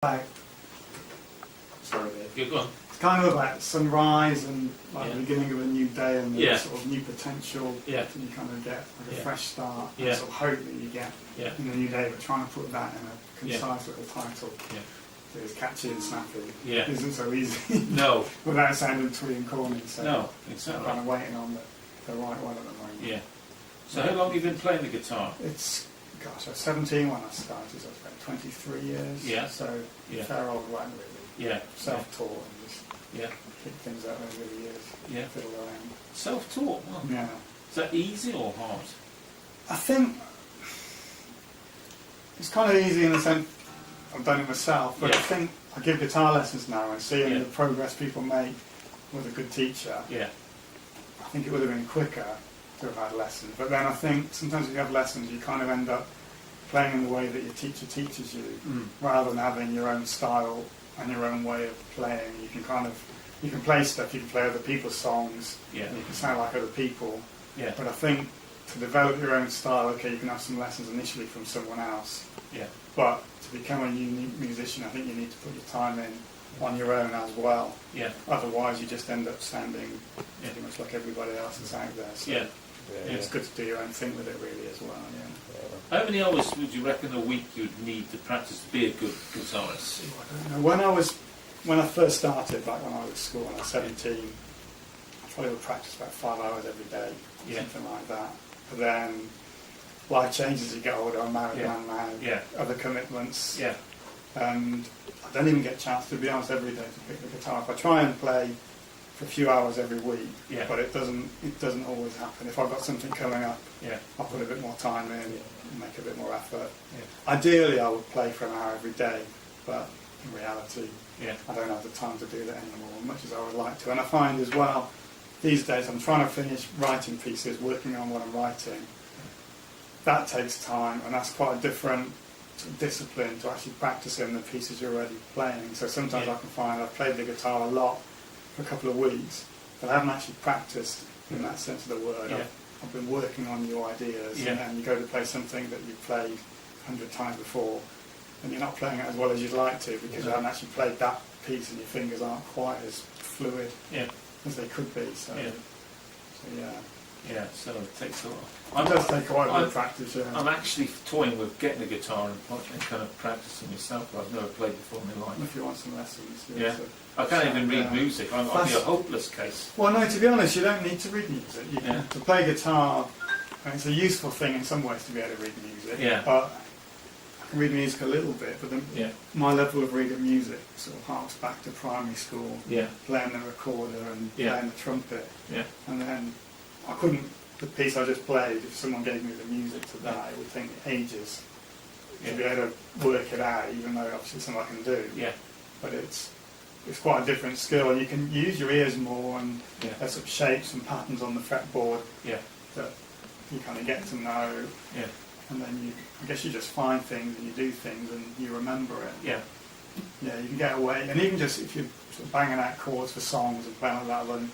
Like, sorry, Dave. Yeah, go on. It's kind of like sunrise and like Yeah. the beginning of a new day and the Yeah. sort of new potential. Yeah. And you kind of get like a Yeah. fresh start Yeah. and sort of hope that you get Yeah. in the new day, but trying to put that in a concise little title Yeah. that is catchy and snappy Yeah. isn't so easy. No. Without sounding twee and corny. So No, I'm exactly. kind of waiting on the right one at the moment. Yeah. So how long have you been playing the guitar? It's, gosh, I was 17 when I started, so it's about 23 years. Yeah. So Yeah. fair old run really. Yeah. Self-taught and just Yeah. pick things up over the years. Yeah. Fiddle around. Self-taught? Well, Yeah. is that easy or hard? I think it's kind of easy in the sense I've done it myself, but Yeah. I think I give guitar lessons now and seeing Yeah. the progress people make with a good teacher, Yeah. I think it would have been quicker to have had lessons. But then I think sometimes if you have lessons, you kind of end up playing in the way that your teacher teaches you, rather than having your own style and your own way of playing. You can play stuff, you can play other people's songs, Yeah. and you can sound like other people. Yeah. But I think to develop your own style, okay, you can have some lessons initially from someone else, Yeah. but to become a unique musician, I think you need to put your time in on your own as well. Yeah. Otherwise, you just end up sounding Yeah. pretty much like everybody else that's out there. So Yeah. it's good to do your own thing with it, really, as well. Yeah. How many hours would you reckon a week you'd need to practice to be a good guitarist? I don't know. When I first started, back when I was at school, when I was 17, I probably would practice about 5 hours every day, Yeah. something like that. But then life changes as you get older. I'm a married Yeah. man now, Yeah. other commitments, Yeah. and I don't even get a chance, to be honest, every day to pick the guitar. If I try and play for a few hours every week, Yeah. but it doesn't always happen. If I've got something coming up, Yeah. I'll put a bit more time in, make a bit more effort. Yeah. Ideally, I would play for an hour every day, but in reality, Yeah. I don't have the time to do that anymore, as much as I would like to. And I find as well, these days, I'm trying to finish writing pieces, working on what I'm writing. That takes time, and that's quite a different sort of discipline to actually practicing the pieces you're already playing. So sometimes Yeah. I can find I've played the guitar a lot for a couple of weeks, but I haven't actually practiced in that sense of the word. Yeah. I've been working on new ideas, Yeah. and then you go to play something that you've played 100 times before, and you're not playing it as well as you'd like to because you haven't actually played that piece, and your fingers aren't quite as fluid Yeah. as they could be. So, Yeah. yeah. Yeah. So it takes a lot. It does take quite a bit I'm- of practice, yeah. I'm actually toying with getting a guitar and kind of practicing myself. I've never played before in my life. If you want some lessons. Yeah. So- I can't even read Yeah. music. I'd be a That's- hopeless case. Well, no, to be honest, you don't need to read music. You can, Yeah. to play guitar, and it's a useful thing in some ways to be able to read music. Yeah. But I can read music a little bit, but then Yeah. my level of reading music sort of harks back to primary school, Yeah. playing the recorder and Yeah. playing the trumpet. Yeah. And then I couldn't, the piece I just played, if someone gave me the music to that, it would take me ages to be able to work it out, even though obviously it's something I can do. Yeah. But it's quite a different skill, and you can use your ears more, and Yeah. there's some shapes and patterns on the fretboard Yeah. that you kind of get to know, Yeah. and then I guess you just find things and you do things and you remember it. Yeah. Yeah, you can get away, and even just if you're sort of banging out chords for songs and playing like that, then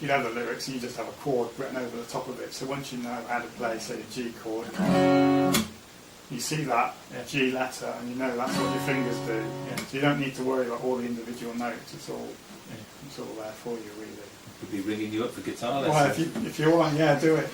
you'd have the lyrics and you just have a chord written over the top of it. So once you know how to play, say, a G chord, you see that Yeah. G letter and you know that's what your fingers do. Yeah. So you don't need to worry about all the individual notes. It's all there for you, really. Could be ringing you up for guitar Well, lessons. if you want, yeah, do it.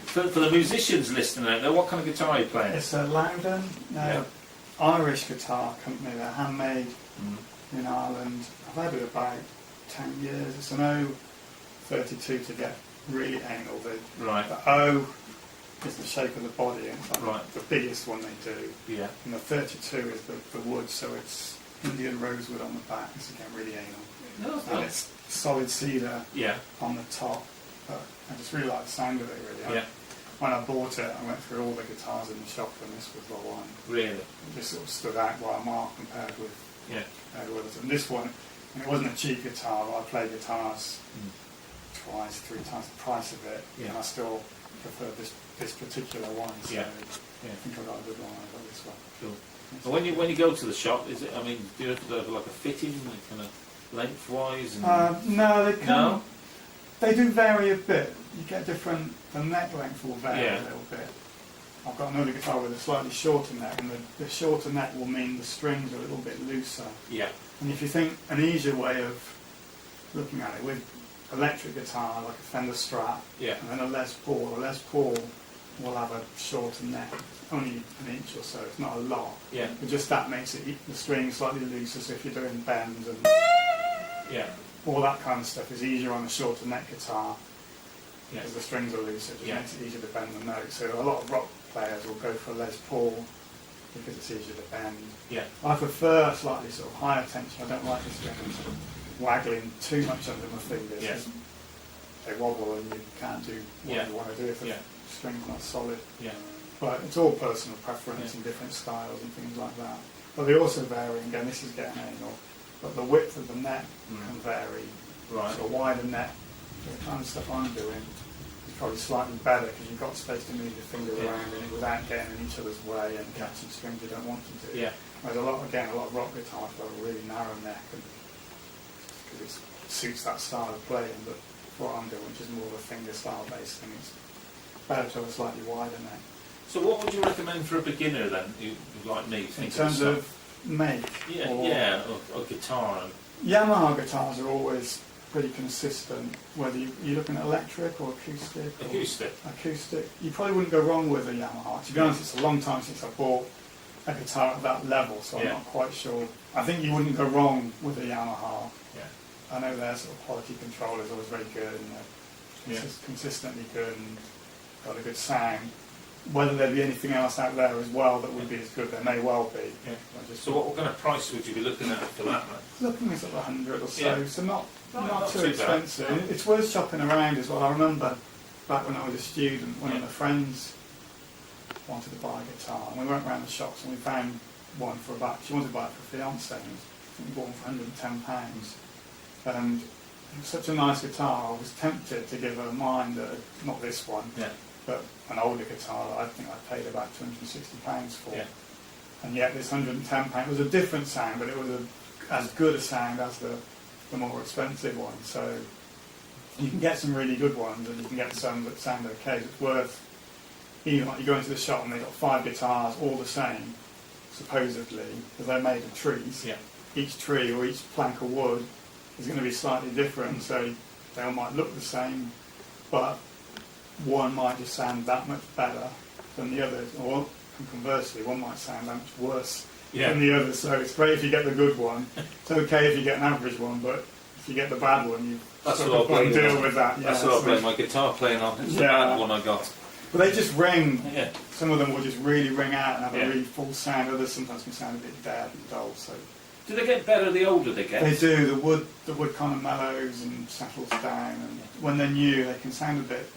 For the musicians listening out there, what kind of guitar are you playing? It's a Loudon, Irish guitar company. They're handmade in Ireland. I've had it about 10 years. It's an O32 to get really anal. Right. The O is the shape of the body, and it's like Right. the biggest one they do. Yeah. And the 32 is the wood, so it's Indian rosewood on the back. It's again really anal. No, it's And not. it's solid cedar Yeah. on the top. But I just really like the sound of it, really. Yeah. When I bought it, I went through all the guitars in the shop, and this was the one. Really. It just sort of stood out by a mark compared with Yeah. others. And this one, and it wasn't a cheap guitar, but I played guitars twice, 3 times the price of it, Yeah. and I still prefer this particular one. So Yeah. I think I got a good one. I got this one. Cool. And when you go to the shop, is it? I mean, do you have to have like a fitting, like kind of lengthwise? And No, they come. No? They do vary a bit. You get different. The neck length will vary Yeah. a little bit. I've got another guitar with a slightly shorter neck, and the shorter neck will mean the strings are a little bit looser. Yeah. And if you think an easier way of looking at it, with electric guitar, like a Fender Strat, Yeah. and then a Les Paul will have a shorter neck, only an inch or so, it's not a lot. Yeah. But just that makes it, the strings slightly looser, so if you're doing bends and Yeah. all that kind of stuff is easier on a shorter neck guitar, Yeah. because the strings are looser, it just Yeah. makes it easier to bend the notes. So a lot of rock players will go for a Les Paul because it's easier to bend. Yeah. I prefer slightly sort of higher tension. I don't like the strings waggling too much under my fingers. Yeah. 'Cause they wobble and you can't do what Yeah. you want to do if the Yeah. string's not solid. Yeah. But it's all personal preference Yeah. and different styles and things like that. But they also vary, and again, this is getting anal, but the width of the neck can vary. Right. So a wider neck, the kind of stuff I'm doing, is probably slightly better because you've got space to move your fingers Yeah. around in it without getting in each other's way and catching strings you don't want to do. Yeah. Whereas a lot of rock guitars have a really narrow neck, and because it suits that style of playing. But what I'm doing, which is more of a finger style based thing, it's better to have a slightly wider neck. So what would you recommend for a beginner then, who like me? In terms of make, Yeah, or or guitar. Yamaha guitars are always pretty consistent, whether you're looking at electric or acoustic. Acoustic. You probably wouldn't go wrong with a Yamaha. To be honest, it's a long time since I bought a guitar at that level, so I'm Yeah. not quite sure. I think you wouldn't go wrong with a Yamaha. Yeah. I know their sort of quality control is always very good, and they're consistently good and got a good sound. Whether there'd be anything else out there as well that would be as good, there may well be. Yeah. So what kind of price would you be looking at for that, then? Looking at sort of 100 or so, Yeah. so not Not too too expensive. bad. It's worth shopping around as well. I remember back when I was a student, one of my friends wanted to buy a guitar, and we went around the shops and we found one for about, she wanted to buy it for a fiance, and I think we bought one for £110. And it was such a nice guitar, I was tempted to give her mine, not this one, Yeah. but an older guitar that I think I paid about £260 for. Yeah. And yet this £110 was a different sound, but it was as good a sound as the more expensive one. So you can get some really good ones, and you can get some that sound okay. It's worth, even like you go into the shop and they've got 5 guitars all the same, supposedly, because they're made of trees. Yeah. Each tree or each plank of wood is going to be slightly different, so they all might look the same, but one might just sound that much better than the others, or conversely, one might sound that much worse than the others. So it's great if you get the good one. It's okay if you get an average one, but if you get the bad one, you've That's got what I to deal with that. That's what I blame my guitar playing on. It's the Yeah. bad one I got. But they just ring. Yeah. Some of them will just really ring out and have Yeah. a really full sound. Others sometimes can sound a bit dead and dull. So Do they get better the older they get? they do. The wood kind of mellows and settles down, and when they're new, they can sound a bit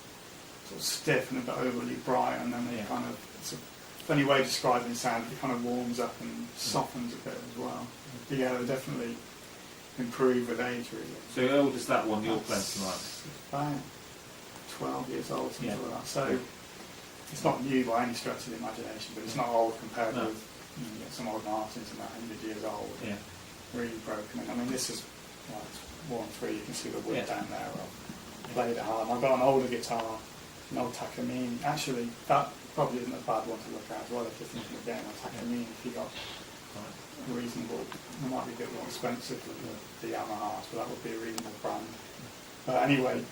sort of stiff and a bit overly bright, and then they kind of, it's a funny way of describing sound, it kind of warms up and softens a bit as well. But yeah, they definitely improve with age, really. So how old is that one you're playing tonight? It's about 12 years old, something Yeah. like that. So it's not new by any stretch of the imagination, but it's not old compared No. with you get some old Martins about 100 years old, Yeah. really broken. I mean, this is, well, it's worn through, you can see the wood Yeah. down there. I've played it hard. I've got an older guitar, an old Takamine. Actually, that probably isn't a bad one to look at as well if you're thinking of getting a Takamine. If you got a reasonable, it might be a bit more expensive than the Yamahas, but that would be a reasonable brand. But anyway,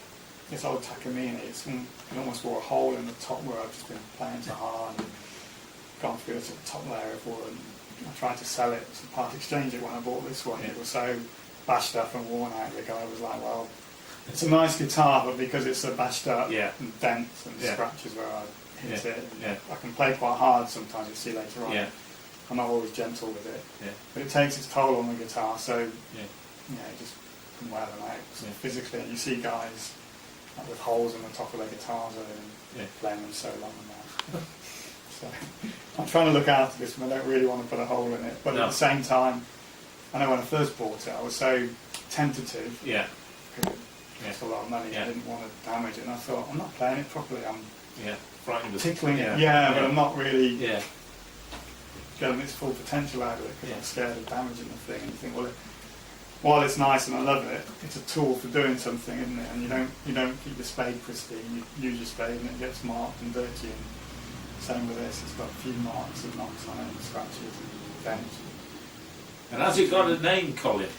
this old Takamine, it almost wore a hole in the top where I've just been playing so hard and gone through the sort of top layer of wood. And I tried to sell it, so part exchange it when I bought this one. It was so bashed up and worn out, the guy was like, well, it's a nice guitar, but because it's so bashed up and dents and scratches where I hit it, I can play quite hard sometimes, you'll see later on. I'm not always gentle with it, but it takes its toll on the guitar, so you just can wear them out physically. And you see guys like, with holes in the top of their guitars and playing them so long and that. So I'm trying to look after this one. I don't really want to put a hole in it, but at the same time, I know when I first bought it, I was so tentative. Because it cost a lot of money. I didn't want to damage it, and I thought, I'm not playing it properly. I'm frightened of tickling it. But I'm not really getting its full potential out of it because I'm scared of damaging the thing. And you think, well, while it's nice and I love it, it's a tool for doing something, isn't it? And you don't keep your spade pristine. You use your spade and it gets marked and dirty and Same with this, it's got a few marks and knocks on it, and scratches and dents. And has it got a name, Colin?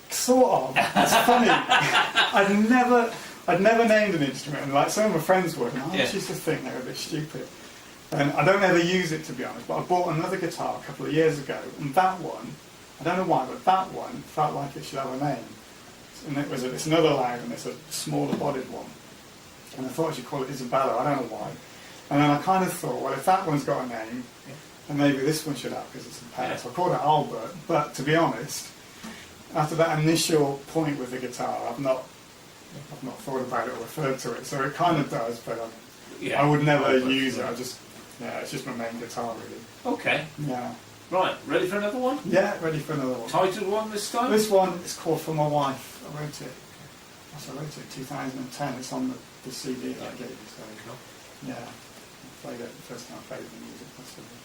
Sort of. It's funny. I'd never named an instrument, and like some of my friends would, and I used to think they were a bit stupid. And I don't ever use it, to be honest, but I bought another guitar a couple of years ago, and that one, I don't know why, but that one felt like it should have a name. And it's another loud, and it's a smaller bodied one. And I thought I should call it Isabella, I don't know why. And then I kind of thought, well, if that one's got a name, then maybe this one should have, because it's a pair. So I called it Albert, but to be honest, after that initial point with the guitar, I've not thought about it or referred to it. So it kind of does, but I would never use it. It's just my main guitar, really. Okay. Yeah. Right, ready for another one? Yeah, ready for another one. Titled one this time? This one is called For My Wife. I wrote it in 2010. It's on the CD that I gave you. So, yeah, I played it the first time I played it in the music festival.